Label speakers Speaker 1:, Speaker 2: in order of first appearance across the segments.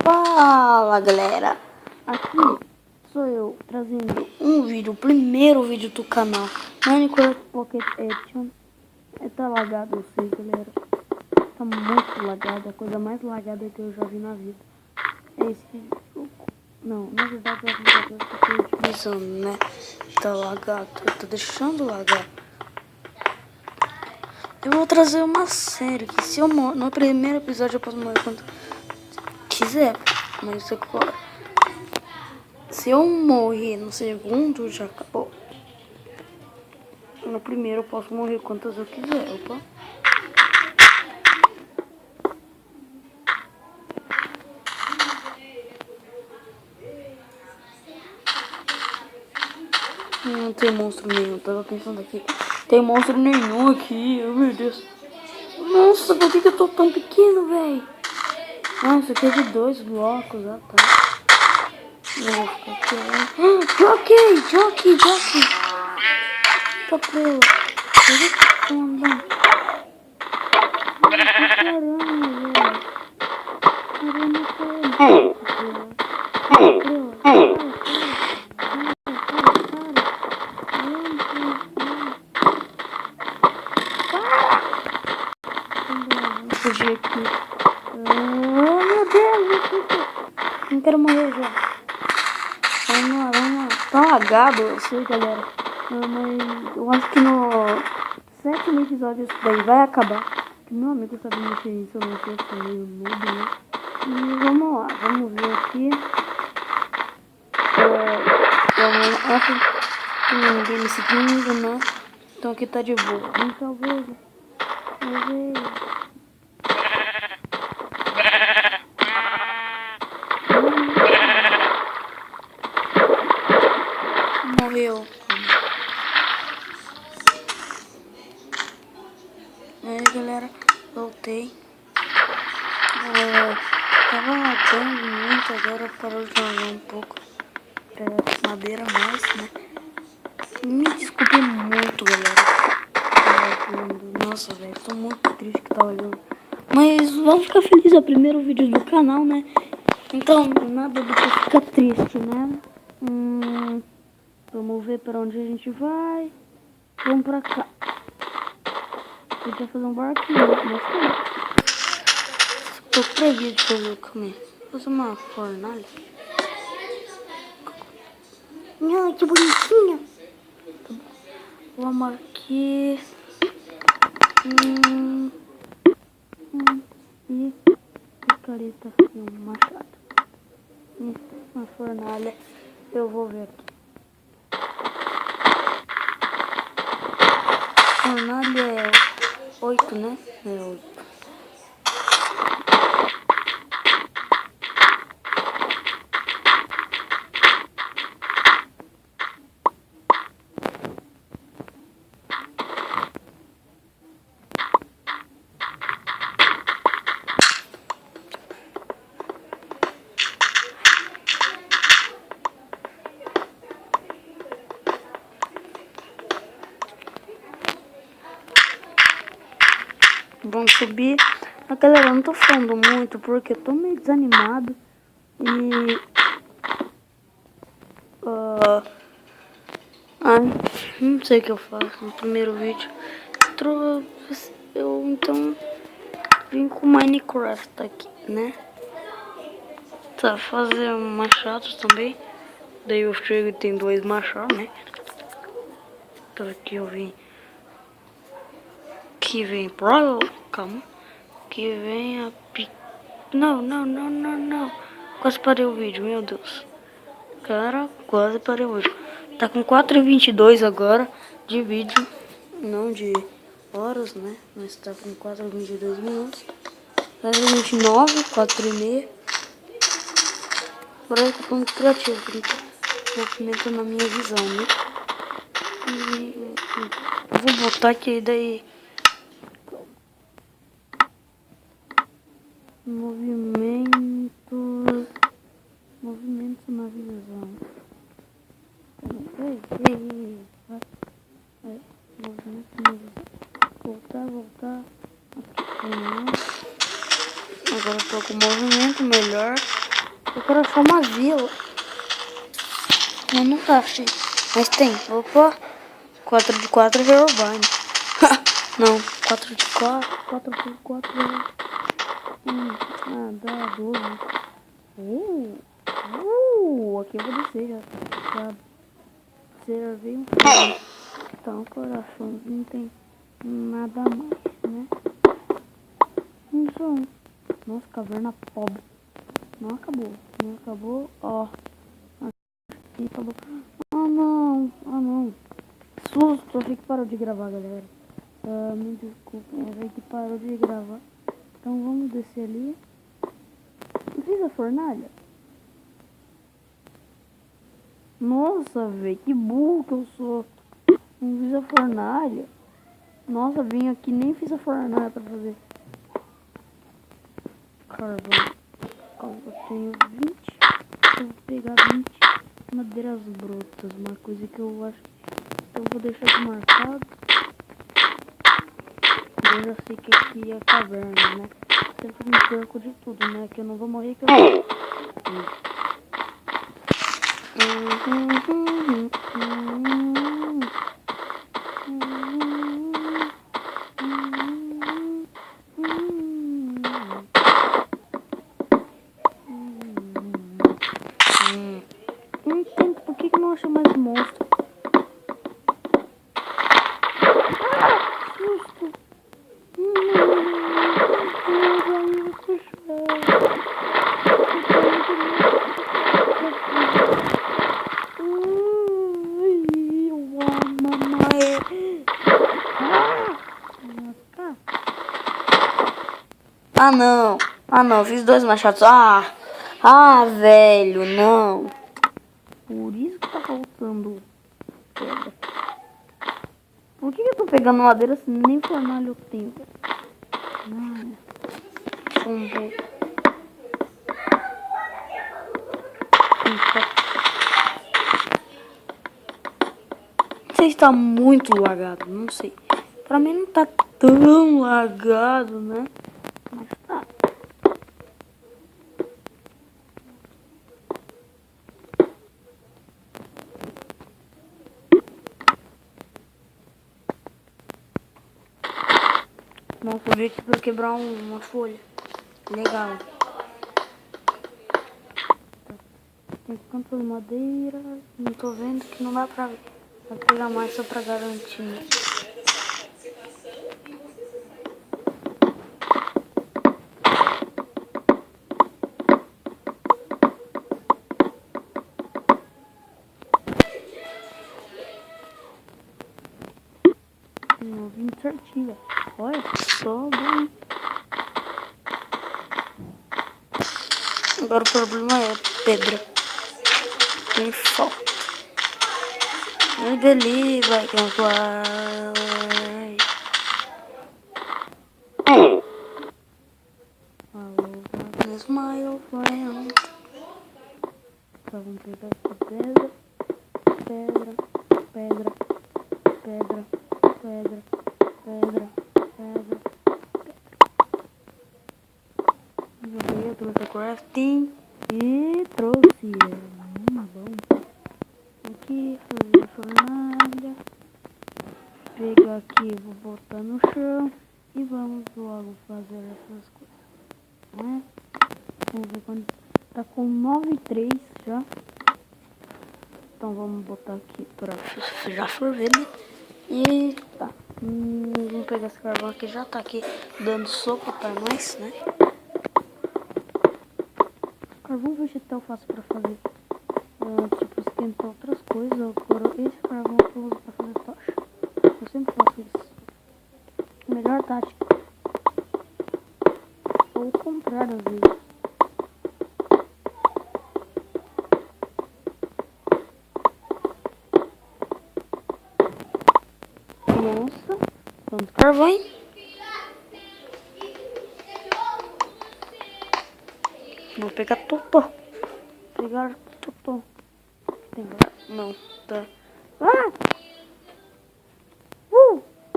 Speaker 1: Fala galera, aqui sou eu trazendo um vídeo, o primeiro vídeo do canal Minecraft Pocket Edition. Tá lagado, eu sei galera, tá muito lagado, a coisa mais lagada que eu já vi na vida. É esse jogo, não, na verdade é a coisa que eu tô utilizando, né? Tá lagado, eu tô deixando lagar. Eu vou trazer uma série que se eu morrer no primeiro episódio eu posso morrer quando quiser, mas agora se eu morrer no segundo já acabou. No primeiro eu posso morrer quantas eu quiser, opa. Não tem monstro nenhum, tava pensando aqui. Tem monstro nenhum aqui, oh meu Deus. Nossa, por que eu tô tão pequeno, velho? Nossa, aqui é de 2 blocos, ah tá. Eu vou ficar aqui, Jockey. Tá pelo. Eu vou ficar andando. Fugir aqui. Oh meu Deus, não quero morrer já. Vamos lá. Tá lagado, eu sei galera. Mas eu acho que no 7º episódio isso daí vai acabar. Que meu amigo sabe mexer nisso, eu não sei, eu sou meio noob, né? E vamos lá, vamos ver aqui. Acho que ninguém me seguindo, né? Então aqui tá de boa. Então veja. Morreu. Aí galera, voltei. Tava lagando muito, agora parou de lagar um pouco. Madeira mais, né? Me desculpe muito, galera. Nossa, velho, tô muito triste que tá olhando. Mas vamos ficar felizes, é o primeiro vídeo do canal, né? Então, nada do que ficar triste, né? Vamos ver pra onde a gente vai. Vamos pra cá. Podia fazer um barquinho, mas tô preguiça de fazer o caminho. Vou fazer uma fornalha. Ai, que bonitinha. Vamos aqui. E picareta e um machado. Uma fornalha. Eu vou ver aqui. Fornalha é 8, né? É 8. Vamos subir. Mas, galera, eu não tô falando muito porque eu tô meio desanimado. E... não sei o que eu faço no primeiro vídeo. Eu então vim com Minecraft aqui, né? Tá, fazer machados também. Daí eu chego e tem 2 machados, né? Então aqui eu vim. Que vem pro... Calma. Que vem a Não. Quase parei o vídeo, meu Deus. Cara, quase parei o vídeo. Tá com 4h22 agora de vídeo. Não de horas, né? Mas tá com 4h22 minutos. 4h29, 4h30. Agora eu tô muito criativo. Movimento na minha visão, né? E vou botar aqui daí. Movimentos na visão. Movimentos na visão. Voltar. Aqui. Agora eu tô com movimento melhor. Eu quero achar uma vila. Não tá cheio. Mas tem. Opa. 4x4 é Urbane. Não. 4x4. 4x4 dá 12. Aqui eu vou descer já. Já veio um filme. Então, coração, não tem nada mais, né? Então, nossa, caverna pobre. Não acabou, ó. Aqui acabou. Ah, não. Susto, achei que parou de gravar, galera. Me desculpem, achei que parou de gravar. Então, vamos descer ali. Não fiz a fornalha? Nossa, velho, que burro que eu sou. Não fiz a fornalha. Nossa, vim aqui nem fiz a fornalha pra fazer. Carvão. Eu tenho 20. Eu vou pegar 20 madeiras brotas. Uma coisa que eu acho que eu vou deixar desmarcado. Eu já sei que aqui é caverna, né? Sempre me perco de tudo, né? Que eu não vou morrer que eu... Por que não acha mais monstro? Susto! Ah não, fiz 2 machados. Velho, não. Por isso que tá faltando pedra. Por que eu tô pegando madeira se nem fornalha eu tenho? Não sei se tá muito lagado, não sei. Pra mim não tá tão lagado, né? Mas tá. Não, vou aqui pra quebrar uma folha. Legal. Tem quantas madeiras? Não tô vendo que não dá pra ver. Vou pegar mais só pra garantir. Eu vim certinho. Olha só, bom. Agora o problema é pedra. Tem falta. I believe I can fly. Darkness, my old friend. Então vamos pegar essa pedra. Eu trouxe a crafting e trouxe bom. Aqui, fazer fornalha. Pegar aqui, vou botar no chão e vamos logo fazer essas coisas, né? Vamos ver quando tá com 9,3 já. Então vamos botar aqui pra já ferver, né? E tá. Vamos pegar esse carvão aqui, já tá aqui dando sopa pra nós, né? Carvão vegetal fácil pra fazer. Tipo, esquentar outras coisas. Agora esse carvão que eu uso pra fazer tocha. Eu sempre faço isso. Melhor tática. Ou o contrário, às vezes. Nossa, quanto carvão, hein? Vou pegar totó. Pegar totó. Tem não, tá.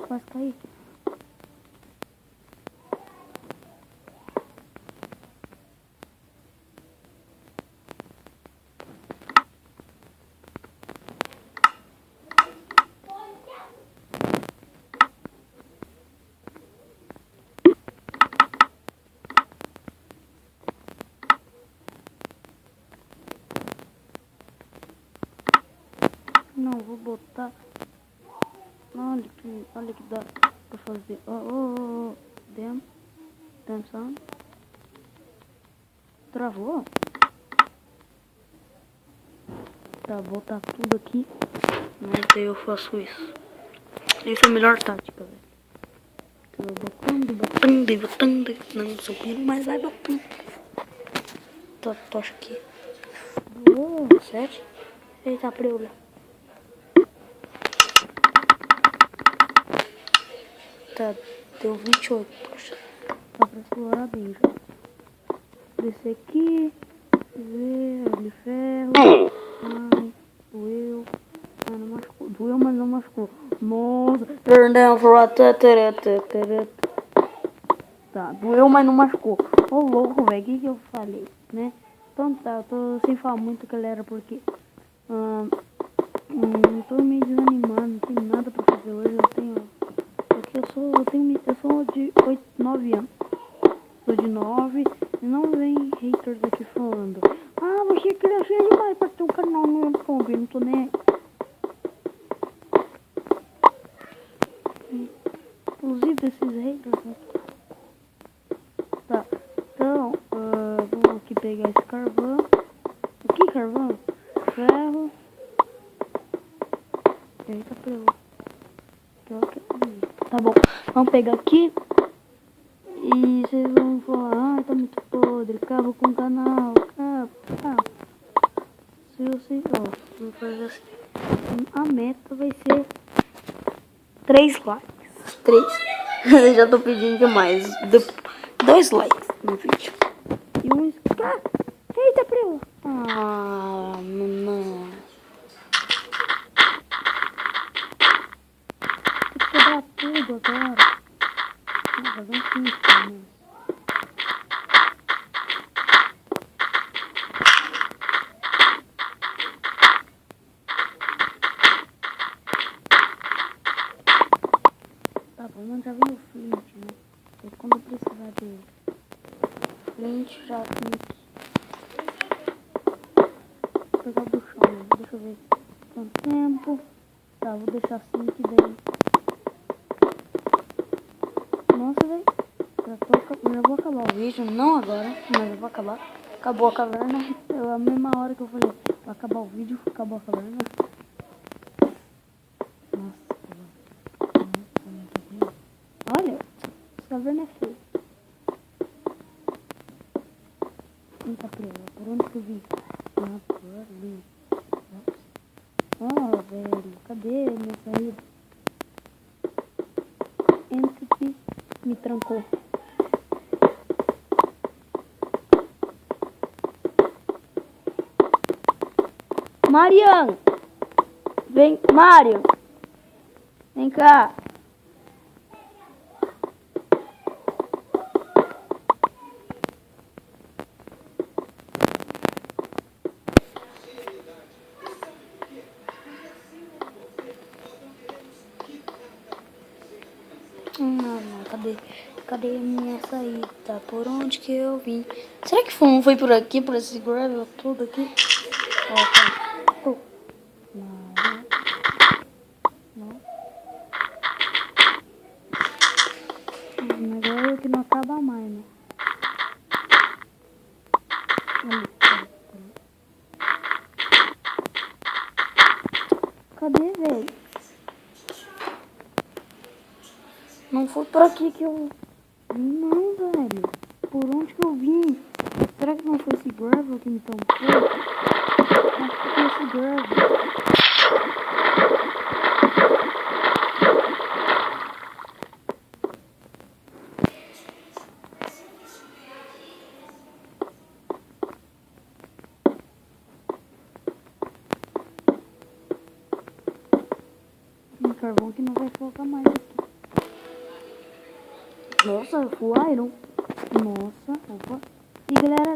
Speaker 1: Quase caí. vou botar. Olha que dá pra fazer. Damn sound. Travou? Tá, vou botar tudo aqui. Mas daí eu faço isso. Essa é a melhor tática, velho. Botando. Não subindo, mas vai botando. Tocha aqui. 7. Eita, preula. Tá, deu 28 tochas. Dá pra explorar bem já. Descer aqui. Ver, de ferro. Ai, doeu. Ah, não machucou. Doeu, mas não machucou. Nossa. Turn down for a Tá, doeu, mas não machucou. Ô louco, velho. O que eu falei, né? Então tá, eu tô sem falar muito, galera, porque tô meio desanimado, não tenho nada pra fazer hoje. Porque eu sou de 9 anos. Sou de 9 e não vem haters aqui falando: ah, você cresceu demais pra ter um canal no YouTube, eu não tô nem aí. Inclusive esses haters, né? Tá, então, vamos aqui pegar esse carvão. Aqui, carvão, ferro. Eita, pelo. Tá bom, vamos pegar aqui. E vocês vão falar: ah, tá muito podre, acaba com o canal, acaba. Se você, vou fazer assim. A meta vai ser 3 likes. 3. Eu já tô pedindo demais. 2 likes no vídeo. E um inscrito. Eita, primo. Ah, não. Tem que quebrar tudo agora. Vou fazer um pinto, né? Tá bom, mas já vem o flint, né? E quando eu precisar dele. Flint já tem aqui. Vou pegar o do chão, né? Deixa eu ver quanto tempo. Tá, vou deixar assim que daí. Nossa, velho. Já vou acabar o vídeo. Não agora, mas eu vou acabar. Acabou a caverna. A mesma hora que eu falei, vai acabar o vídeo, acabou a caverna. Nossa, olha, essa caverna é feia. Eita, prela, por onde que eu vim? Ah, por ali. Ah, velho, cadê minha saída? Entity me trancou. Marian! Vem, Mario! Vem cá! Não, cadê a minha saída? Por onde que eu vim? Será que foi por aqui, por esse gravel todo aqui? Ó, tá. Não. O negócio é que não acaba mais, né? Cadê, velho? Não foi por aqui que eu... Não, velho. Por onde que eu vim? Será que não foi esse gravel que me tampou? Acho que foi esse gravel. Carvão que não vai colocar mais aqui. Nossa, full iron. Nossa, opa. E galera,